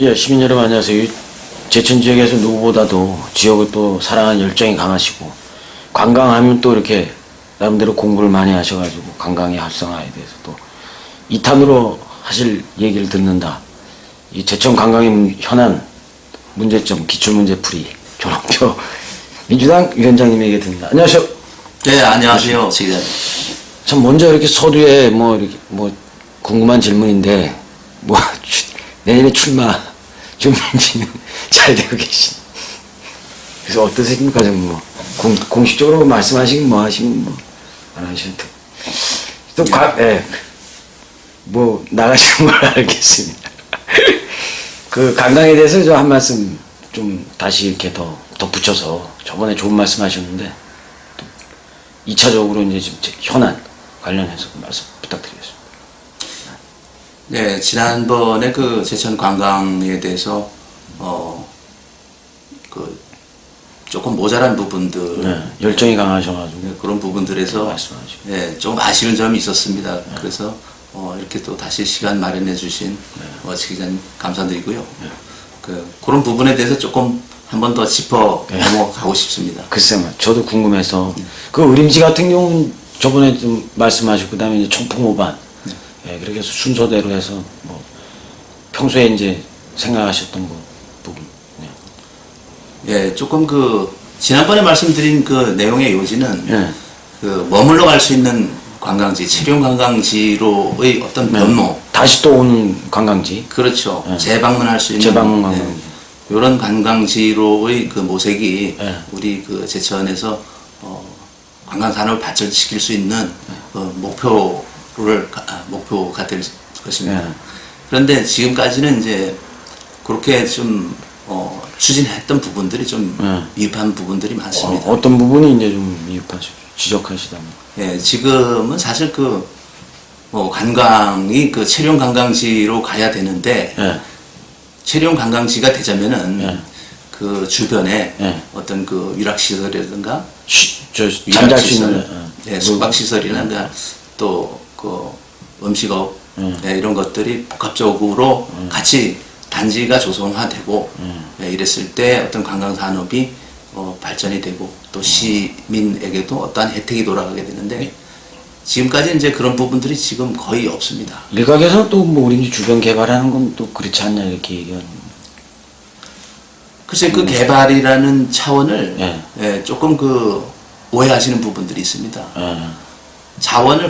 예, 시민 여러분 안녕하세요. 제천 지역에서 누구보다도 지역을 또 사랑하는 열정이 강하시고 관광하면 또 이렇게 나름대로 공부를 많이 하셔가지고 관광의 활성화에 대해서 또 2탄으로 하실 얘기를 듣는다. 이 제천 관광의 현안 문제점 기출문제풀이 조남표 민주당 위원장님에게 드립니다. 안녕하세요. 네, 안녕하세요. 지금 참 먼저 이렇게 서두에 이렇게 궁금한 질문인데 내년에 출마 준비는 잘 되고 계신. 그래서 어떠십니까? 좀 공식적으로 말씀하시긴 하시면 안 하셔도 돼. 또 나가시는 걸 알겠습니다. 그 관광에 대해서 좀 한 말씀 좀 다시 이렇게 더 덧붙여서 저번에 좋은 말씀 하셨는데 또 2차적으로 이제 지금 현안 관련해서 말씀 부탁드리겠습니다. 네, 지난번에 그 제천 관광에 대해서 조금 모자란 부분들, 열정이 강하셔가지고 그런 부분들에서 말씀하시고 좀 아쉬운 점이 있었습니다. 그래서 이렇게 또 다시 시간 마련해 주신 지 기자님 감사드리고요. 그런 부분에 대해서 조금 한 번 더 짚어 넘어가고 싶습니다. 글쎄요, 저도 궁금해서 그 의림지 같은 경우는 저번에 좀 말씀하시고 그다음에 이제 청풍호반 그렇게 해서 순서대로 해서 평소에 이제 생각하셨던 부분. 조금 지난번에 말씀드린 그 내용의 요지는 머물러 갈 수 있는 관광지, 체류 관광지로의 어떤 면모. 다시 또 오는 관광지. 그렇죠. 재방문할 수 있는. 재방문 관광지. 이런 관광지로의 그 모색이 우리 그 제천에서 관광 산업을 발전시킬 수 있는 목표가 될 것입니다. 그런데 지금까지는 이제 그렇게 좀 추진했던 부분들이 좀 미흡한 부분들이 많습니다. 어떤 부분이 이제 좀 지적하시다면? 지금은 사실 관광이 체류용 관광지로 가야 되는데 체류용 관광지가 되자면은 그 주변에 어떤 그 유락시설이라든가 잠잘 수 있는 숙박시설이라든가 또 그 음식업 이런 것들이 복합적으로 같이 단지가 조성화되고 이랬을 때 어떤 관광산업이 발전이 되고 또 시민에게도 어떠한 혜택이 돌아가게 되는데 지금까지 이제 그런 부분들이 지금 거의 없습니다. 일각에서는 또 우리 주변 개발하는 건 또 그렇지 않냐 이렇게 얘기하는. 글쎄 그 개발이라는 차원을 조금 오해하시는 부분들이 있습니다.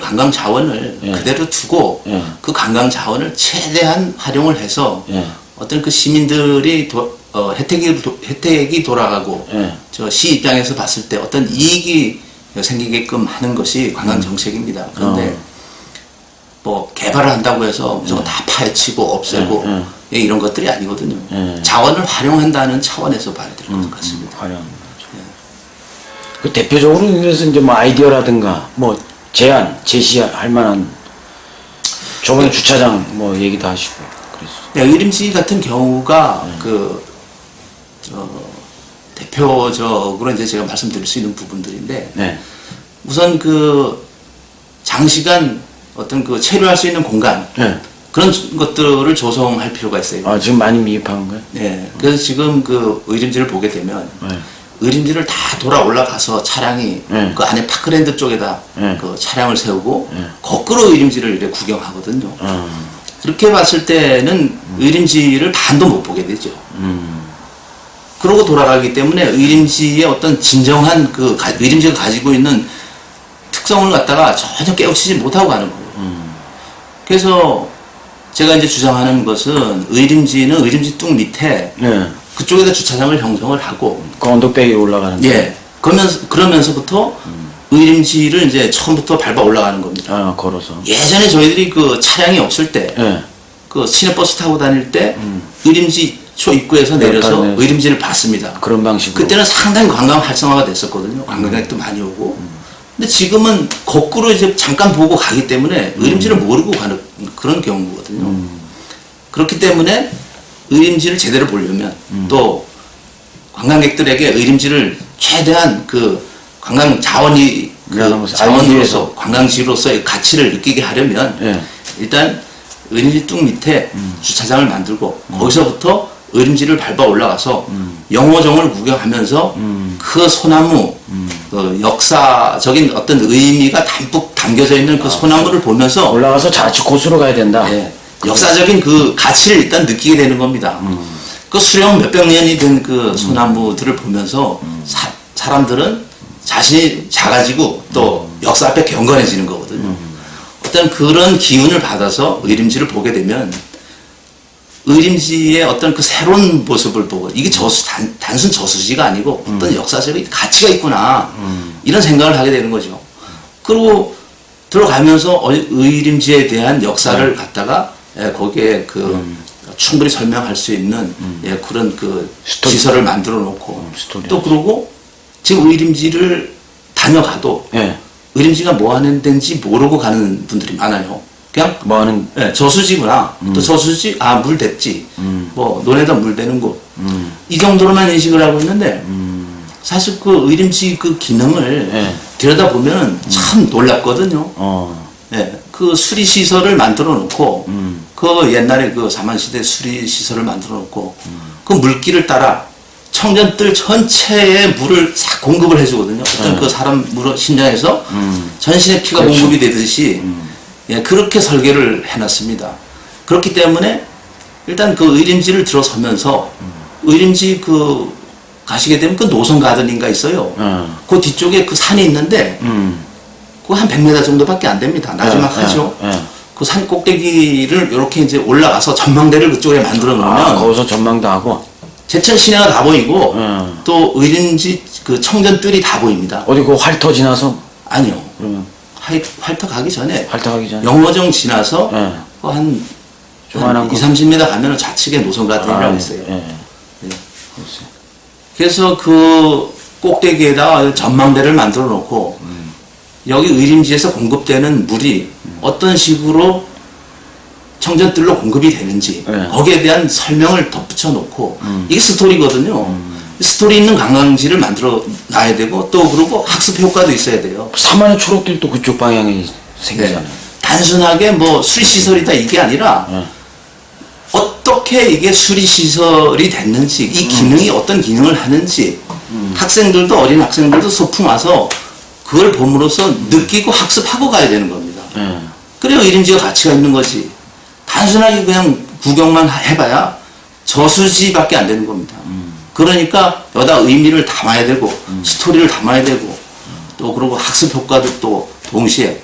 관광 자원을 그대로 두고 그 관광 자원을 최대한 활용을 해서 어떤 그 시민들이 혜택이 돌아가고 저 시 입장에서 봤을 때 어떤 이익이 생기게끔 하는 것이 관광 정책입니다. 그런데 개발을 한다고 해서 무조건 다 파헤치고 없애고 이런 것들이 아니거든요. 자원을 활용한다는 차원에서 봐야 될 것 같습니다. 활용하는 거죠. 그 대표적으로 그래서 이제 아이디어라든가 제시할 만한 저번에 주차장 얘기도 하시고 그랬어요. 의림시 같은 경우가 대표적으로 이제 제가 말씀드릴 수 있는 부분들인데 우선 장시간 어떤 체류할 수 있는 공간 그런 것들을 조성할 필요가 있어요. 지금 많이 미흡한 거예요? 네. 그래서 지금 의림지를 보게 되면 의림지를 다 돌아 올라가서 차량이 그 안에 파크랜드 쪽에다 차량을 세우고 거꾸로 의림지를 이렇게 구경하거든요. 그렇게 봤을 때는 의림지를 반도 못 보게 되죠. 그러고 돌아가기 때문에 의림지의 어떤 진정한 의림지가 가지고 있는 특성을 갖다가 전혀 깨우치지 못하고 가는 거예요. 그래서 제가 이제 주장하는 것은 의림지는 의림지 뚝 밑에 그쪽에다 주차장을 형성을 하고 그 언덕배기 올라가는데 그러면서부터 의림지를 이제 처음부터 밟아 올라가는 겁니다. 걸어서. 예전에 저희들이 차량이 없을 때 시내버스 타고 다닐 때 의림지 초 입구에서 내려서 의림지를 봤습니다. 그런 방식으로. 그때는 상당히 관광 활성화가 됐었거든요. 관광객도 많이 오고. 근데 지금은 거꾸로 이제 잠깐 보고 가기 때문에 의림지를 모르고 가는 그런 경우거든요. 그렇기 때문에 의림지를 제대로 보려면 또 관광객들에게 의림지를 최대한 관광 자원으로서 관광지로서의 가치를 느끼게 하려면 일단 의림지 뚝 밑에 주차장을 만들고 거기서부터 의림지를 밟아 올라가서 영호정을 구경하면서 그 소나무 그 역사적인 어떤 의미가 담뿍 담겨져 있는 그 소나무를 보면서 올라가서 자치 코스로 가야 된다. 예, 역사적인 그 가치를 일단 느끼게 되는 겁니다. 그 수령 몇백 년이 된 그 소나무들을 보면서 사람들은 자신이 작아지고 또 역사 앞에 경건해지는 거거든요. 어떤 그런 기운을 받아서 의림지를 보게 되면 의림지의 어떤 그 새로운 모습을 보고 이게 단순 저수지가 아니고 어떤 역사적인 가치가 있구나 이런 생각을 하게 되는 거죠. 그리고 들어가면서 의림지에 대한 역사를 갖다가 거기에 충분히 설명할 수 있는 그런 그 스토리. 시설을 만들어 놓고 스토리. 또 그러고 지금 의림지를 다녀가도 예. 의림지가 뭐 하는 데인지 모르고 가는 분들이 많아요. 그냥 뭐 하는 저수지구나. 또 저수지, 물 됐지. 뭐, 논에다 물 대는 곳. 이 정도로만 인식을 하고 있는데, 사실 그 의림지 그 기능을 예. 들여다보면 참 놀랍거든요. 어. 예. 그 수리시설을 만들어 놓고, 그 옛날에 그 사만시대 수리시설을 만들어 놓고, 그 물길을 따라 청년들 전체에 물을 싹 공급을 해주거든요. 어떤 그 사람 심장에서 전신에 피가 그렇죠. 공급이 되듯이 예, 그렇게 설계를 해놨습니다. 그렇기 때문에 일단 그 의림지를 들어서면서 의림지 그 가시게 되면 그 노선 가든인가 있어요. 그 뒤쪽에 그 산이 있는데 그 한 100m 정도밖에 안 됩니다. 나지막하죠. 그 산 꼭대기를 이렇게 이제 올라가서 전망대를 그쪽에 만들어 놓으면 거기서 전망도 하고 제천 시내가 다 보이고 또 의림지 그 청전뜰이 다 보입니다. 어디 그 활터 지나서 아니요. 그러면 활터 가기 전에 활터 가기 전에 영호정 지나서 그 한 조만한 2, 30m 가면 좌측에 노선가든이라고 있어요. 그래서 그 꼭대기에다가 전망대를 만들어 놓고 여기 의림지에서 공급되는 물이 어떤 식으로 청전뜰로 공급이 되는지 거기에 대한 설명을 덧붙여 놓고 이게 스토리거든요. 스토리 있는 관광지를 만들어 놔야 되고 또 그리고 학습 효과도 있어야 돼요. 사만의 초록길도 그쪽 방향에 생기잖아요. 단순하게 뭐 수리시설이다 이게 아니라 어떻게 이게 수리시설이 됐는지 이 기능이 어떤 기능을 하는지 학생들도 어린 학생들도 소풍 와서 그걸 봄으로써 느끼고 학습하고 가야 되는 겁니다. 그래야 의림지가 가치가 있는 거지. 단순하게 그냥 구경만 해봐야 저수지밖에 안 되는 겁니다. 그러니까 여기다 의미를 담아야 되고 스토리를 담아야 되고 또 그리고 학습 효과도 또 동시에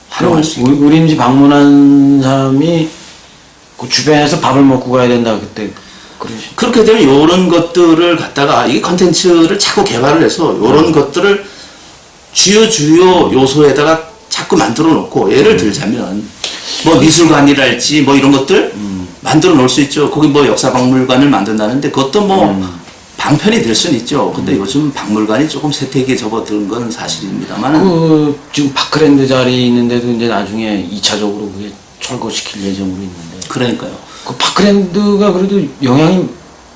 활용할 수 있고. 의림지 방문한 사람이 그 주변에서 밥을 먹고 가야 된다 그때 그러시. 그렇게 되면 이런 것들을 갖다가 이 컨텐츠를 자꾸 개발을 해서 이런 것들을 주요 요소에다가 자꾸 만들어 놓고 예를 들자면 뭐 미술관이랄지 뭐 이런 것들 만들어 놓을 수 있죠. 거기 뭐 역사박물관을 만든다는데 그것도 뭐 방편이 될 수는 있죠. 근데 요즘 박물관이 조금 세태기에 접어든 건 사실입니다만 그 지금 파크랜드 자리 있는데도 이제 나중에 2차적으로 그게 철거시킬 예정으로 있는데. 그러니까요. 그 파크랜드가 그래도 영향이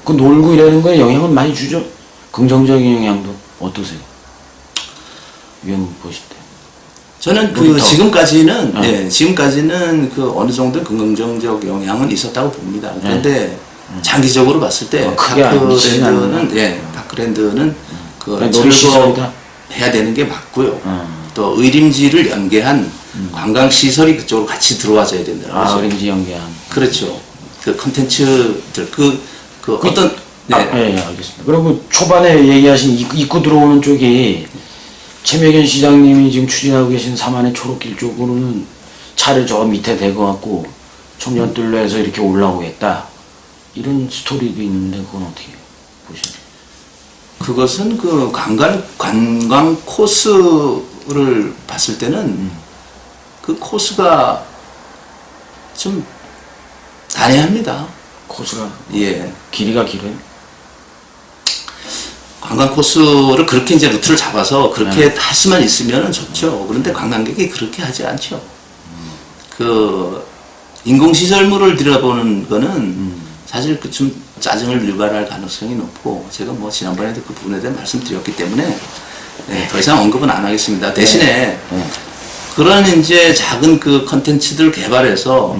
그 놀고 이러는 거에 영향을 많이 주죠. 긍정적인 영향도 어떠세요? 위원 보실 때. 저는 그 놀이터. 지금까지는 지금까지는 그 어느 정도 긍정적 영향은 있었다고 봅니다. 그런데 장기적으로 봤을 때 크게 안 미치진 파크랜드는 파크랜드는 그 놀이시설이다. 철거해야 되는 게 맞고요. 또 의림지를 연계한 관광 시설이 그쪽으로 같이 들어와줘야 된다고. 의림지 연계한. 그렇죠. 그 컨텐츠들 그 어떤 알겠습니다. 그리고 초반에 얘기하신 입구 들어오는 쪽이 최명현 시장님이 지금 추진하고 계신 사만의 초록길 쪽으로는 차를 저 밑에 대고 갖고 청년들로 해서 이렇게 올라오겠다. 이런 스토리도 있는데 그건 어떻게 보시나요? 그것은 그 관광 코스를 봤을 때는 그 코스가 좀 난해합니다. 코스가 예. 길이가 길어요? 관광 코스를 그렇게 이제 루트를 잡아서 그렇게 할 수만 있으면 좋죠. 그런데 관광객이 그렇게 하지 않죠. 그 인공시설물을 들여다보는 거는 사실 그 좀 짜증을 유발할 가능성이 높고 제가 뭐 지난번에도 그 부분에 대해 말씀드렸기 때문에 더 이상 언급은 안 하겠습니다. 대신에 그런 이제 작은 그 컨텐츠들 개발해서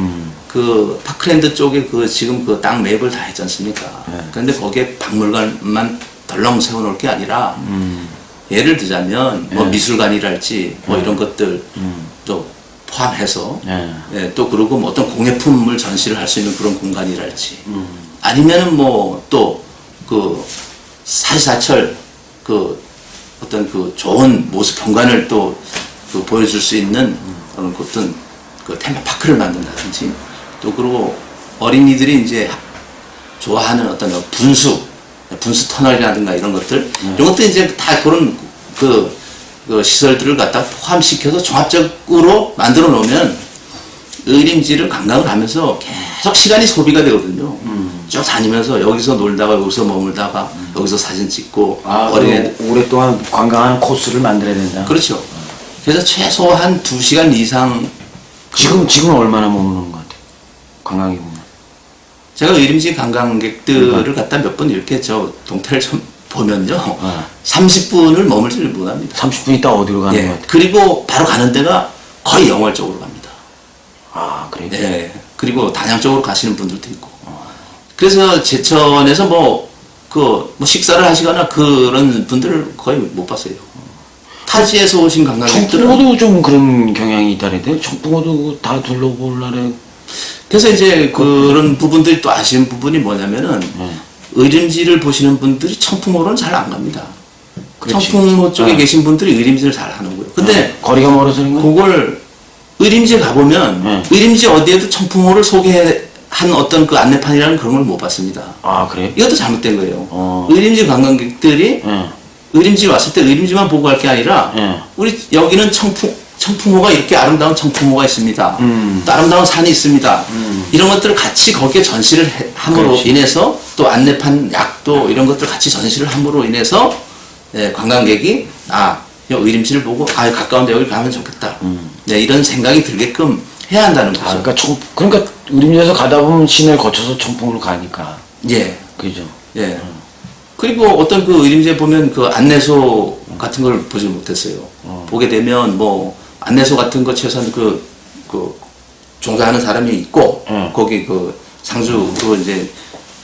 그 파크랜드 쪽에 그 지금 그 땅 매입을 다 했지 않습니까? 그런데 거기에 박물관만 덜렁 세워놓을 게 아니라 예를 들자면 뭐 미술관이랄지 뭐 이런 것들 또 포함해서 예, 또 그리고 뭐 어떤 공예품을 전시를 할 수 있는 그런 공간이랄지 아니면은 뭐 또 그 사시사철 그 어떤 그 좋은 모습 경관을 또 그 보여줄 수 있는 그런 어떤 그 테마파크를 만든다든지 또 그리고 어린이들이 이제 좋아하는 어떤 분수 터널이라든가 이런 것들 이런 것들 이제 다 그런 그 시설들을 갖다 포함시켜서 종합적으로 만들어 놓으면 의림지를 관광을 하면서 계속 시간이 소비가 되거든요. 쭉 다니면서 여기서 놀다가 여기서 머물다가 여기서 사진 찍고 어린애들 오랫동안 관광하는 코스를 만들어야 된다. 그렇죠. 그래서 최소한 2시간 이상 지금 얼마나 머무는 것 같아요? 관광객 보면. 제가 의림지 관광객들을 갖다 몇 번 이렇게 저 동태를 좀 보면요. 30분을 머물지를 못합니다. 30분 있다 어디로 가는 것 같아요? 그리고 바로 가는 데가 거의 영월 쪽으로 갑니다. 아, 그래요? 네. 그리고 단양 쪽으로 가시는 분들도 있고. 그래서 제천에서 뭐 식사를 하시거나 그런 분들을 거의 못 봤어요. 타지에서 오신 관광객들은. 청풍호도 좀 그런 경향이 있다는데 청풍호도 다 둘러볼라래. 그래서 이제 그런 부분들이 또 아쉬운 부분이 뭐냐면은 의림지를 보시는 분들이 청풍호로는 잘 안 갑니다. 그렇지. 청풍호 쪽에 계신 분들이 의림지를 잘 하는 거예요. 근데 거리가 멀어서 그런가? 그걸 의림지에 가보면 의림지 어디에도 청풍호를 소개한 어떤 그 안내판이라는 그런 걸 못 봤습니다. 아, 그래? 이것도 잘못된 거예요. 의림지 관광객들이 의림지 왔을 때 의림지만 보고 갈 게 아니라 우리 여기는 청풍호가 이렇게 아름다운 청풍호가 있습니다. 또 아름다운 산이 있습니다. 이런 것들을 같이 거기에 전시를 함으로 그렇지. 인해서 또 안내판 약도 이런 것들 같이 전시를 함으로 인해서 관광객이 의림지를 보고 가까운데 여기 가면 좋겠다. 이런 생각이 들게끔 해야 한다는 거죠. 그러니까 의림지에서 가다 보면 시내를 거쳐서 청풍으로 가니까. 예. 그죠? 예. 그리고 어떤 그 의림지에 보면 그 안내소 같은 걸 보지 못했어요. 보게 되면 뭐 안내소 같은 거 최소한 그 종사하는 사람이 있고 거기 그 상주로 이제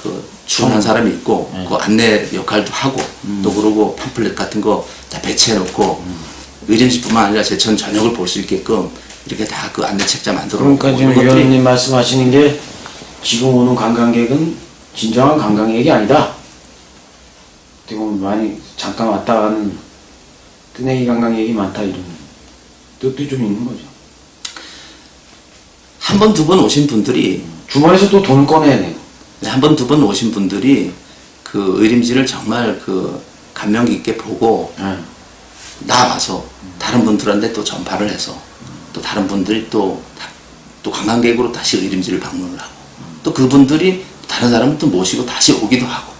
그 출연한 사람이 있고 그 안내 역할도 하고 또 그러고 팜플렛 같은 거 다 배치해 놓고 의림지뿐만 아니라 제천 전역을 볼 수 있게끔 이렇게 다 그 안내 책자 만들어 놓고 그러니까 지금 위원님 말씀하시는 게 지금 오는 관광객은 진정한 관광객이 아니다. 어떻게 보면 많이 잠깐 왔다 가는 뜨내기 관광객이 많다 이런 뜻도 좀 있는 거죠. 한 번, 두 번 오신 분들이 주머니에서 또 돈 꺼내야 돼요. 한 번, 두 번 오신 분들이 그 의림지를 정말 그 감명 깊게 보고 나와서 다른 분들한테 또 전파를 해서 또 다른 분들이 또 관광객으로 다시 의림지를 방문을 하고 또 그분들이 다른 사람을 또 모시고 다시 오기도 하고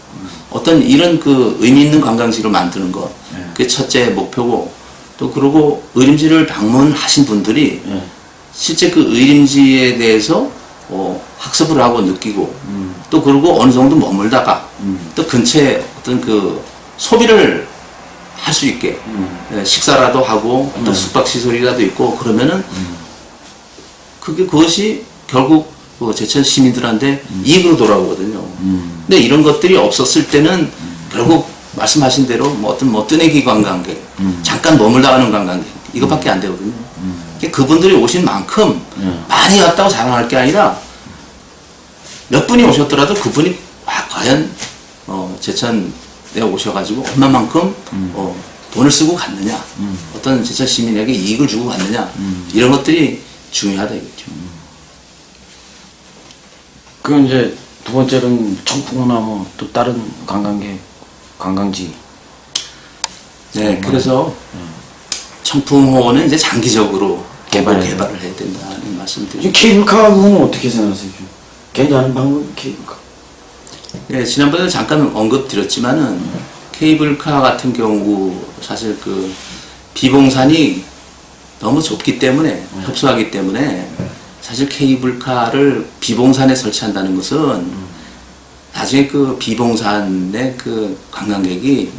어떤 이런 그 의미 있는 관광지로 만드는 것 그게 첫째 목표고 또 그리고 의림지를 방문하신 분들이 실제 그 의림지에 대해서 학습을 하고 느끼고 또 그리고 어느 정도 머물다가 또 근처에 어떤 그 소비를 할 수 있게 식사라도 하고 또 숙박시설이라도 있고 그러면은 그것이 결국 제천 시민들한테 이익으로 돌아오거든요. 근데 이런 것들이 없었을 때는 결국 말씀하신 대로 뭐 어떤 뜨내기 관광객 잠깐 머물다 가는 관광객 이것밖에 안 되거든요. 그분들이 오신 만큼 많이 왔다고 자랑할 게 아니라 몇 분이 오셨더라도 그분이 과연 제천에 오셔가지고 얼마만큼 돈을 쓰고 갔느냐 어떤 제천 시민에게 이익을 주고 갔느냐 이런 것들이 중요하다겠죠. 그럼 이제 두 번째는 청풍호나 뭐 또 다른 관광지. 네, 그래서 청풍호는 이제 장기적으로 개발을 해야 된다는 말씀드리고. 지금 케이블카 부분은 어떻게 생각하세요? 좀 괜찮은 방법 케이블카? 네, 지난번에 잠깐 언급드렸지만은 케이블카 같은 경우 사실 그 비봉산이 너무 좁기 때문에 협소하기 때문에 사실 케이블카를 비봉산에 설치한다는 것은 나중에 그 비봉산의 그 관광객이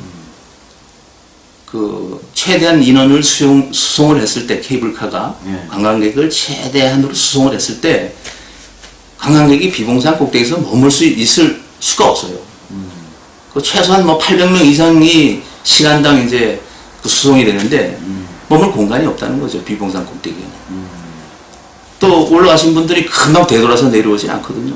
그 최대한 인원을 수송을 했을 때 케이블카가 관광객을 최대한으로 수송을 했을 때 관광객이 비봉산 꼭대기에서 머물 수 있을 수가 없어요. 그 최소한 뭐 800명 이상이 시간당 이제 그 수송이 되는데 머물 공간이 없다는 거죠. 비봉산 꼭대기에는. 또 올라가신 분들이 금방 되돌아서 내려오지 않거든요.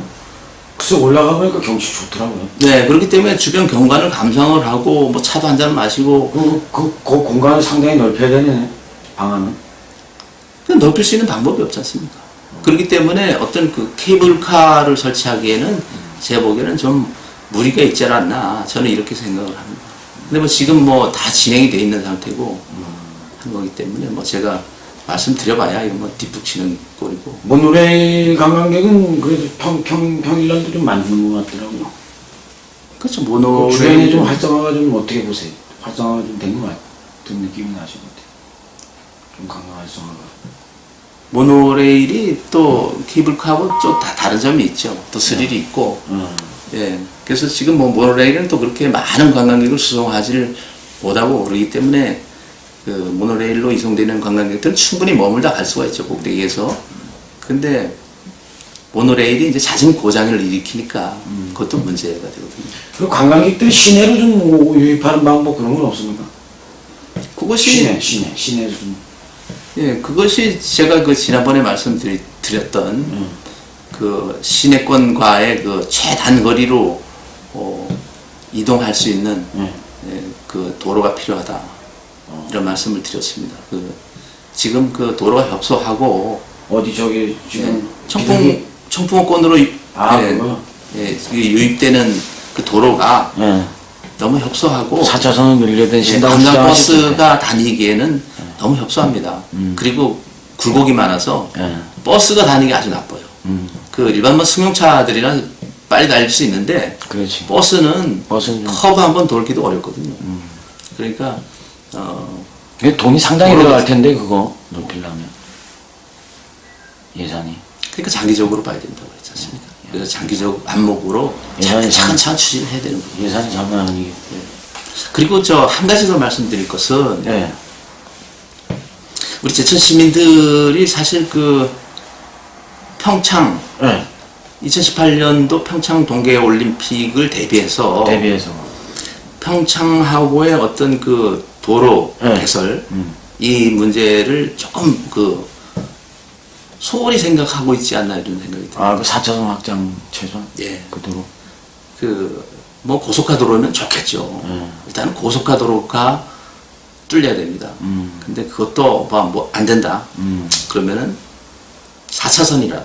글쎄 올라가 보니까 경치 좋더라고요. 네, 그렇기 때문에 주변 경관을 감상을 하고 뭐 차도 한 잔 마시고 그 공간을 상당히 넓혀야 되네. 방안은. 넓힐 수 있는 방법이 없지 않습니까? 그렇기 때문에 어떤 그 케이블카를 설치하기에는 제 보기에는 좀 무리가 있지 않았나 저는 이렇게 생각을 합니다. 근데 뭐 지금 뭐 다 진행이 돼 있는 상태고 한 거기 때문에 뭐 제가 말씀드려봐야 이거 뭐 뒷북 치는 꼴이고. 모노레일 관광객은 그래도 평일날도 좀 많은 것 같더라고요. 그렇죠. 그 주변에 좀 활성화가 좀 어떻게 보세요? 활성화가 좀 된 것 같은 느낌이 나시는데. 좀 관광 활성화가. 모노레일이 또 케이블카하고 좀 다른 점이 있죠. 또 스릴이 있고. 예. 그래서 지금 뭐 모노레일은 또 그렇게 많은 관광객을 수송하지를 못하고 그러기 때문에 그 모노레일로 이송되는 관광객들은 충분히 머물다 갈 수가 있죠. 꼭대기에서. 근데 모노레일이 이제 잦은 고장을 일으키니까 그것도 문제가 되거든요. 그 관광객들이 시내로 좀 유입하는 방법 그런 건 없습니까? 그것이 시내 좀. 예, 그것이 제가 그 지난번에 말씀드렸던 그 시내권과의 그 최단거리로 이동할 수 있는 예, 그 도로가 필요하다 이런 말씀을 드렸습니다. 그 지금 그 도로가 협소하고 어디 저기 지금 청풍호권으로 그거? 유입되는 그 도로가 너무 협소하고 4차선을 늘려야 된다고 관광버스가 다니기에는 너무 협소합니다. 그리고 굴곡이 많아서 버스가 다니기 아주 나빠요. 그 일반 뭐 승용차들이랑 빨리 달릴 수 있는데 그렇지. 버스는 좀 커브 한번 돌기도 어렵거든요. 그러니까 돈이 상당히 들어갈 텐데 그거 높이려면 예산이. 그러니까 장기적으로 봐야 된다고 그랬지 않습니까? 그래서 장기적 안목으로 차근차근 추진을 해야 되는 거예요. 예산이 장난 아니겠고. 그리고 저 한 가지 더 말씀드릴 것은 네. 우리 제천 시민들이 사실 그 평창 2018년도 평창 동계올림픽을 대비해서 평창하고의 어떤 그 도로 개설 이 문제를 조금 그 소홀히 생각하고 있지 않나 이런 생각이 듭니다. 그 4차선 확장 최소한. 예. 그 도로. 뭐 고속화도로면 좋겠죠. 일단은 고속화도로가 뚫려야 됩니다. 근데 그것도 뭐 안 된다. 그러면은 4차선이라도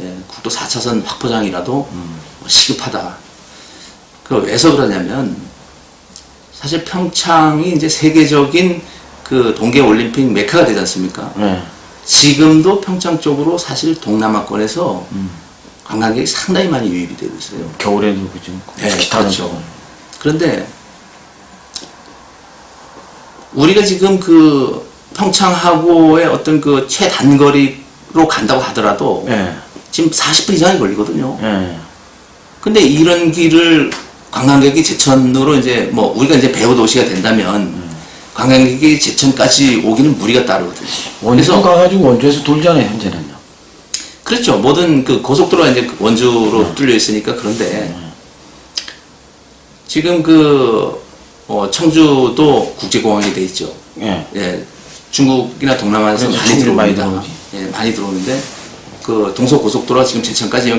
예, 국도 4차선 확보장이라도 뭐 시급하다. 그 왜서 그러냐면 사실 평창이 이제 세계적인 그 동계올림픽 메카가 되지 않습니까? 지금도 평창 쪽으로 사실 동남아권에서 관광객이 상당히 많이 유입이 되고 있어요. 겨울에도 그죠. 네, 그렇죠. 그런데 우리가 지금 그 평창하고의 어떤 그 최단거리로 간다고 하더라도 지금 40분 이상이 걸리거든요. 근데 이런 길을 관광객이 제천으로 이제 뭐 우리가 이제 배후 도시가 된다면 관광객이 제천까지 오기는 무리가 따르거든요. 원주 가가지고 원주에서 돌잖아요, 현재는요. 그렇죠. 모든 그 고속도로가 이제 원주로 뚫려 있으니까. 그런데 지금 그 청주도 국제공항이 돼 있죠. 예, 중국이나 동남아에서 많이 들어옵니다. 예, 많이 들어오는데 그 동서고속도로가 지금 제천까지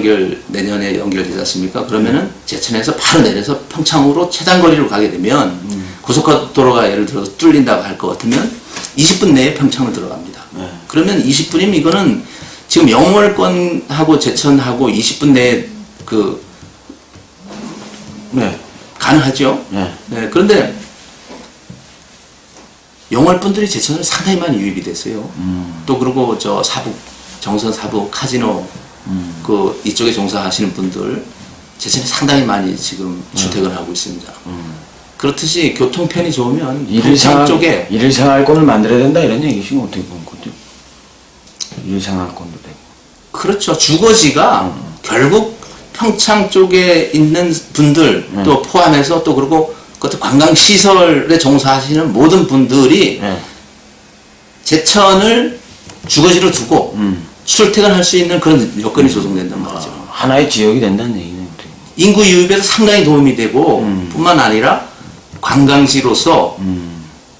내년에 연결되지 않습니까? 그러면은 제천에서 바로 내려서 평창으로 최단거리로 가게 되면 고속도로가 예를 들어서 뚫린다고 할 것 같으면 20분 내에 평창을 들어갑니다. 그러면 20분이면 이거는 지금 영월권하고 제천하고 20분 내에 가능하죠. 네, 그런데 영월 분들이 제천을 상당히 많이 유입이 됐어요. 또 그리고 저 사북 정선 사북 카지노 그 이쪽에 종사하시는 분들 제천에 상당히 많이 지금 주택을 하고 있습니다. 그렇듯이 교통편이 좋으면 평창 쪽에 일일 생활권을 만들어야 된다 이런 얘기시면 어떻게 보는 거죠? 일일 생활권도 되고. 그렇죠. 주거지가 결국 평창 쪽에 있는 분들 또 포함해서 또 그리고 그것도 관광시설에 종사하시는 모든 분들이 제천을 주거지로 두고 출퇴근할 수 있는 그런 여건이 조성된단 말이죠. 하나의 지역이 된다는 얘기는. 인구 유입에도 상당히 도움이 되고 뿐만 아니라 관광지로서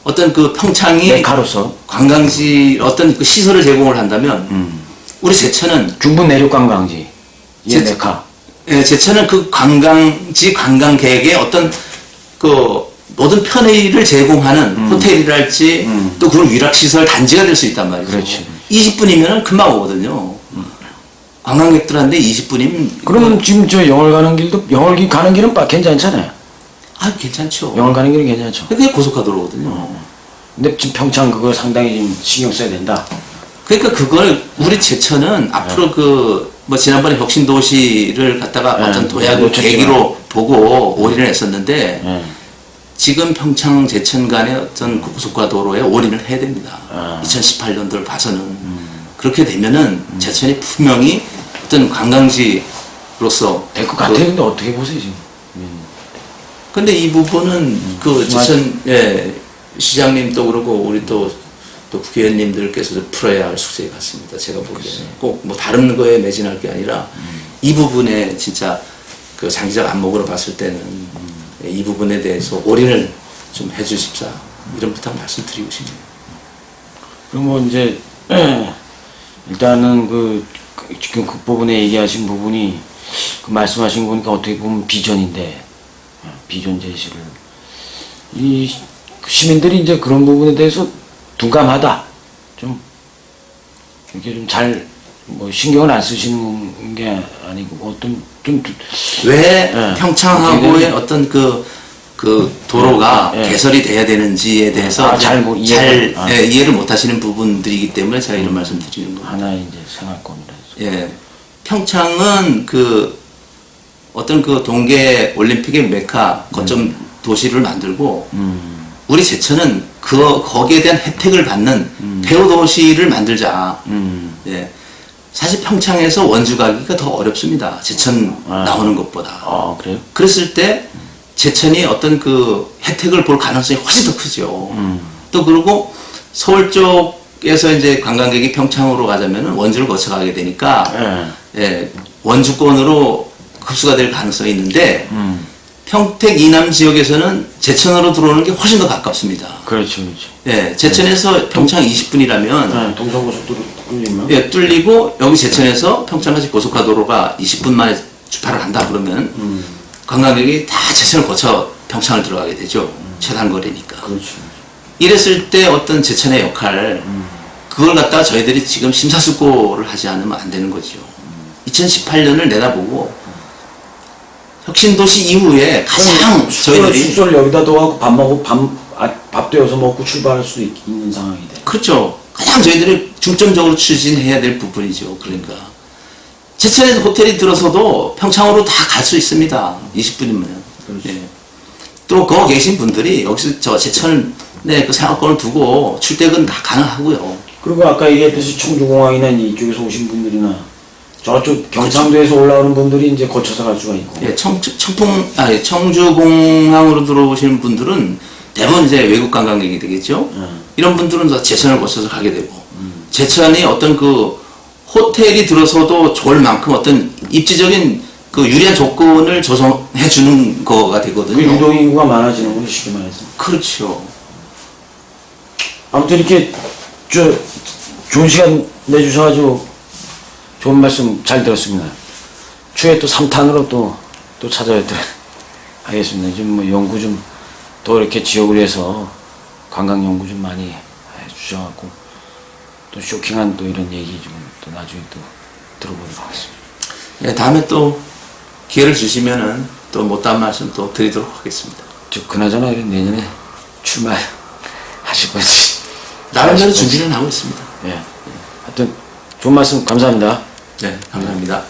어떤 그 평창이 메카로서 관광지 어떤 그 시설을 제공을 한다면 우리 제천은 중부 내륙 관광지 이게 제- 메카. 예, 제천은 그 관광지 관광객의 어떤 그 모든 편의를 제공하는 호텔이랄지 또 그런 위락시설 단지가 될 수 있단 말이죠. 그렇지. 20분이면 금방 오거든요. 관광객들한테 20분이면 그러면 지금 저 영월 가는 길도 영월 가는 길은 괜찮잖아요. 괜찮죠. 영월 가는 길은 괜찮죠. 그게 고속화도로거든요. 근데 지금 평창 그거 상당히 좀 신경 써야 된다. 그러니까 그걸 우리 제천은 앞으로 그 뭐 지난번에 혁신도시를 갖다가 어떤 도약을 놓쳤지만. 계기로 보고 올인을 했었는데 예. 지금 평창 제천 간의 어떤 고속화도로에 올인을 해야 됩니다. 아. 2018년도를 봐서는 그렇게 되면은 제천이 분명히 어떤 관광지로서 될 것 같아요. 근데 어떻게 보세요 지금? 근데 이 부분은 그 제천 시장님 또 그러고 우리 또 국회의원님들께서도 풀어야 할 숙제 같습니다. 제가 보기에는 꼭 뭐 다른 거에 매진할 게 아니라 이 부분에 진짜 그 장기적 안목으로 봤을 때는 이 부분에 대해서 올인을 좀 해주십사 이런 부탁 말씀드리고 싶네요. 그럼 뭐 이제 일단은 지금 그 부분에 얘기하신 부분이 그 말씀하신 거 보니까 어떻게 보면 비전인데 비전 제시를 이 시민들이 이제 그런 부분에 대해서 둔감하다 좀 이렇게 좀 잘 뭐 신경을 안 쓰시는 게 아니고 어떤 좀 왜 예. 평창하고의 어떤 그 도로가 예. 개설이 돼야 되는지에 대해서 이해를 못 하시는 부분들이기 때문에 제가 이런 말씀 드리는 겁니다. 하나의 이제 생활권이라서. 예. 평창은 그 어떤 그 동계 올림픽의 메카 거점 도시를 만들고 우리 제천은 거기에 대한 혜택을 받는 폐허 도시를 만들자. 예. 사실 평창에서 원주 가기가 더 어렵습니다. 제천 나오는 것보다. 아 그래요? 그랬을 때 제천이 어떤 그 혜택을 볼 가능성이 훨씬 더 크죠. 또 그리고 서울 쪽에서 이제 관광객이 평창으로 가자면은 원주를 거쳐가게 되니까 예, 원주권으로 흡수가 될 가능성이 있는데 평택 이남 지역에서는 제천으로 들어오는 게 훨씬 더 가깝습니다. 그렇죠, 그렇죠. 예, 제천에서 평창 20분이라면 동서고속도로 뚫리면 예, 뚫리고 여기 제천에서 평창까지 고속화도로가 20분 만에 출발을 한다 그러면 관광객이 다 제천을 거쳐 평창을 들어가게 되죠. 최단 거리니까. 그렇죠. 이랬을 때 어떤 제천의 역할 그걸 갖다가 저희들이 지금 심사숙고를 하지 않으면 안 되는 거죠. 2018년을 내다보고 혁신도시 이후에 가장 저희들이 숙소를 여기다 둬갖고 밥도 여기서 먹고 출발할 수 있는 상황이 돼. 그렇죠. 가장 저희들이 중점적으로 추진해야 될 부분이죠. 그러니까 제천에 호텔이 들어서도 평창으로 다 갈 수 있습니다. 20분이면. 그렇죠. 예. 또 거기 계신 분들이 여기서 저 제천에 그 생활권을 두고 출퇴근 다 가능하고요. 그리고 아까 얘기했듯이 청주공항이나 이쪽에서 오신 분들이나 저쪽 경상도에서 올라오는 분들이 이제 거쳐서 갈 수가 있고. 예, 청주공항으로 들어오시는 분들은 대부분 이제 외국 관광객이 되겠죠. 이런 분들은 다 제천을 거쳐서 가게 되고 제천이 어떤 그 호텔이 들어서도 좋을 만큼 어떤 입지적인 그 유리한 조건을 조성해 주는 거가 되거든요. 그 유동 인구가 많아지는 거죠, 쉽게 말해서. 그렇죠. 아무튼 이렇게 좋은 시간 내주셔가지고 좋은 말씀 잘 들었습니다. 추후에 또 3탄으로 또 찾아뵙도록 하겠습니다. 좀 뭐 연구 좀 더 이렇게 지역을 위해서 관광 연구 좀 많이 해주셔갖고 또 쇼킹한 또 이런 얘기 좀 또 나중에 또 들어보도록 하겠습니다. 예, 다음에 또 기회를 주시면은 또 못다한 말씀 또 드리도록 하겠습니다. 그나저나 내년에 출마하실 건지. 나름대로 준비는 하고 있습니다. 예. 하여튼 좋은 말씀 감사합니다. 네, 감사합니다.